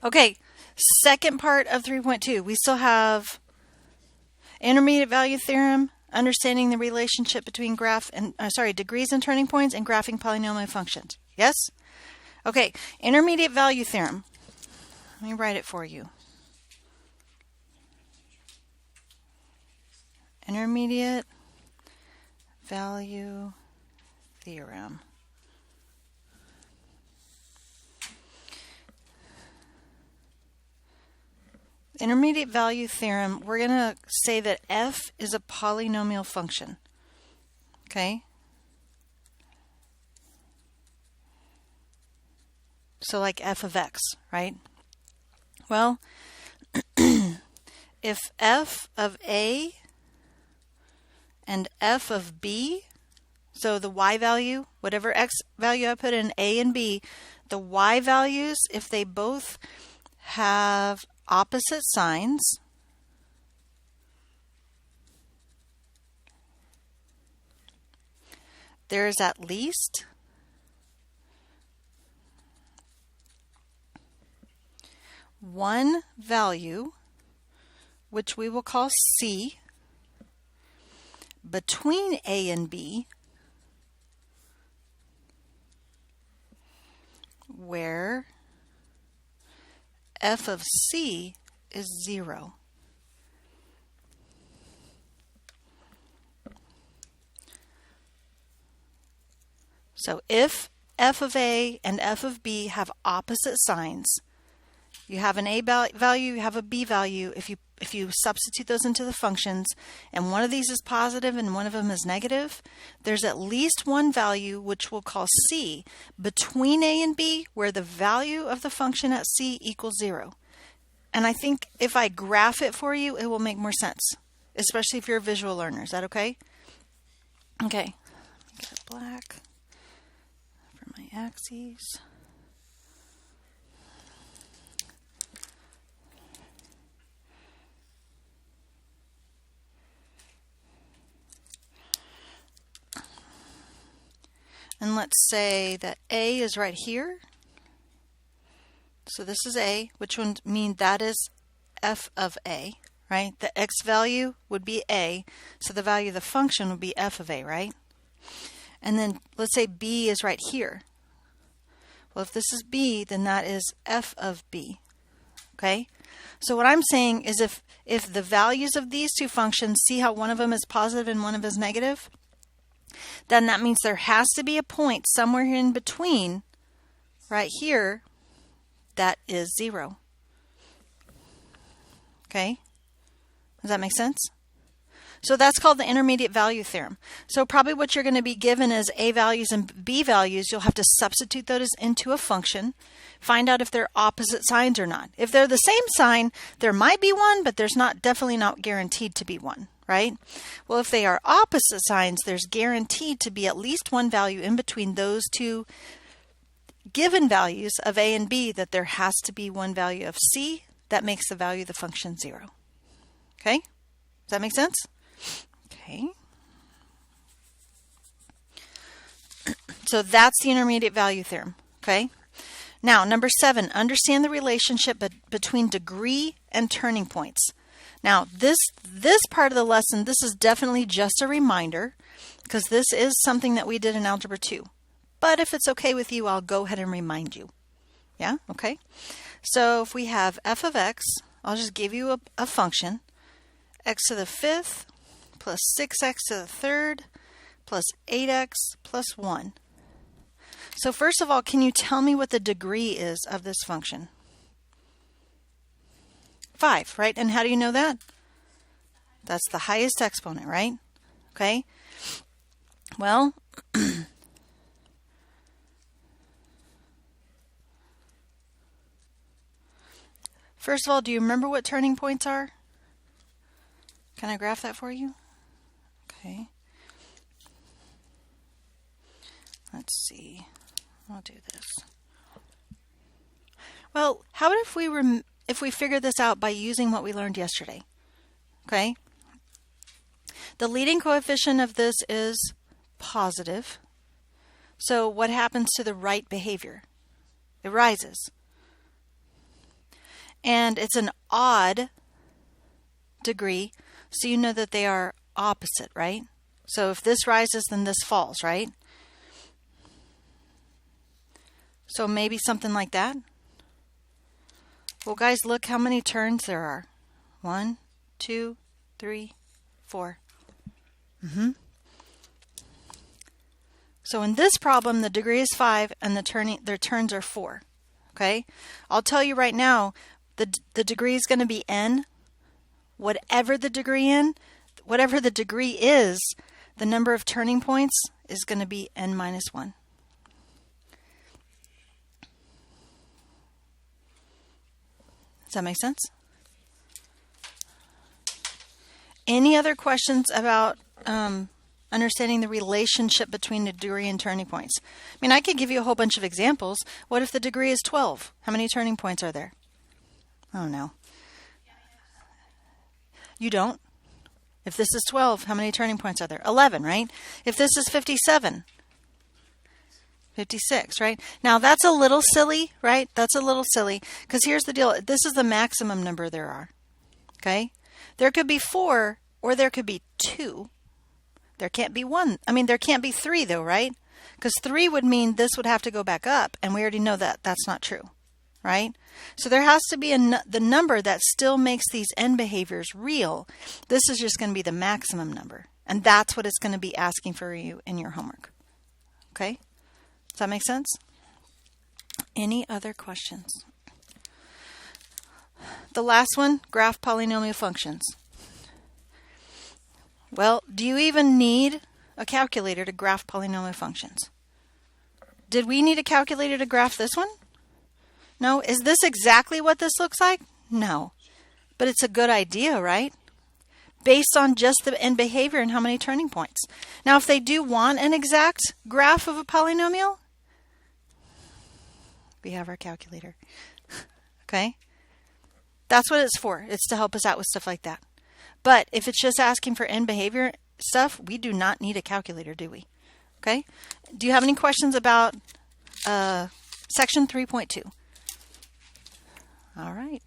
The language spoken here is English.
Okay, second part of 3.2. We still have intermediate value theorem, understanding the relationship between degrees and turning points, and graphing polynomial functions. Yes? Okay, intermediate value theorem. Let me write it for you. Intermediate value theorem. Intermediate value theorem, we're going to say that f is a polynomial function. Okay? So like f of x, right? Well, if f of a and f of b, so the y value, whatever x value I put in a and b, the y values, if they both have opposite signs, there is at least one value, which we will call C, between A and B, where f of C is 0. So if f of A and f of B have opposite signs, you have an A value, you have a B value. If you substitute those into the functions, and one of these is positive and one of them is negative, there's at least one value, which we'll call C, between A and B, where the value of the function at C equals 0. And I think if I graph it for you, it will make more sense, especially if you're a visual learner. Is that okay? Okay. Let me get black for my axes. And let's say that A is right here. So this is A, which would mean that is f of A, right? The x value would be A, so the value of the function would be f of A, right? And then let's say B is right here. Well, if this is B, then that is f of B, okay? So what I'm saying is if the values of these two functions, see how one of them is positive and one of them is negative? Then that means there has to be a point somewhere in between, right here, that is 0. Okay? Does that make sense? So that's called the intermediate value theorem. So probably what you're going to be given is A values and B values. You'll have to substitute those into a function, find out if they're opposite signs or not. If they're the same sign, there might be one, but there's definitely not guaranteed to be one, right? Well, if they are opposite signs, there's guaranteed to be at least one value in between those two given values of A and B, that there has to be one value of C that makes the value of the function 0. Okay? Does that make sense? Okay. So that's the intermediate value theorem. Okay? Now, number 7, understand the relationship between degree and turning points. Now, this part of the lesson, this is definitely just a reminder, because this is something that we did in Algebra 2. But if it's okay with you, I'll go ahead and remind you. Yeah? Okay? So if we have f of x, I'll just give you a function, x to the 5th plus 6x to the 3rd plus 8x plus 1. So first of all, can you tell me what the degree is of this function? 5, right? And how do you know that? That's the highest exponent, right? Okay? Well, first of all, do you remember what turning points are? Can I graph that for you? Okay. Let's see. I'll do this. Well, how about if we figure this out by using what we learned yesterday? Okay. The leading coefficient of this is positive. So what happens to the right behavior? It rises. and it's an odd degree, so you know that they are opposite, right? So if this rises, then this falls, right? So maybe something like that. Well, guys, look how many turns there are. 1, 2, 3, 4. So in this problem, the degree is 5 and their turns are 4. Okay? I'll tell you right now, the degree is going to be n. Whatever the degree is, the number of turning points is going to be n minus 1. Does that make sense? Any other questions about understanding the relationship between the degree and turning points? I mean, I could give you a whole bunch of examples. What if the degree is 12? How many turning points are there? Oh, no. You don't? If this is 12, how many turning points are there? 11, right? If this is 57, 56, right? Now, that's a little silly, right? That's a little silly, because here's the deal. This is the maximum number there are, okay? There could be 4, or there could be 2. There can't be 1. I mean, there can't be 3, though, right? Because 3 would mean this would have to go back up, and we already know that that's not true, right? So there has to be the number that still makes these n behaviors real. This is just going to be the maximum number, and that's what it's going to be asking for you in your homework, okay? Does that make sense? Any other questions? The last one, graph polynomial functions. Well, do you even need a calculator to graph polynomial functions? Did we need a calculator to graph this one? No. Is this exactly what this looks like? No. But it's a good idea, right? Based on just the end behavior and how many turning points. Now, if they do want an exact graph of a polynomial, we have our calculator. Okay? That's what it's for. It's to help us out with stuff like that. But if it's just asking for end behavior stuff, we do not need a calculator, do we? Okay? Do you have any questions about section 3.2? All right.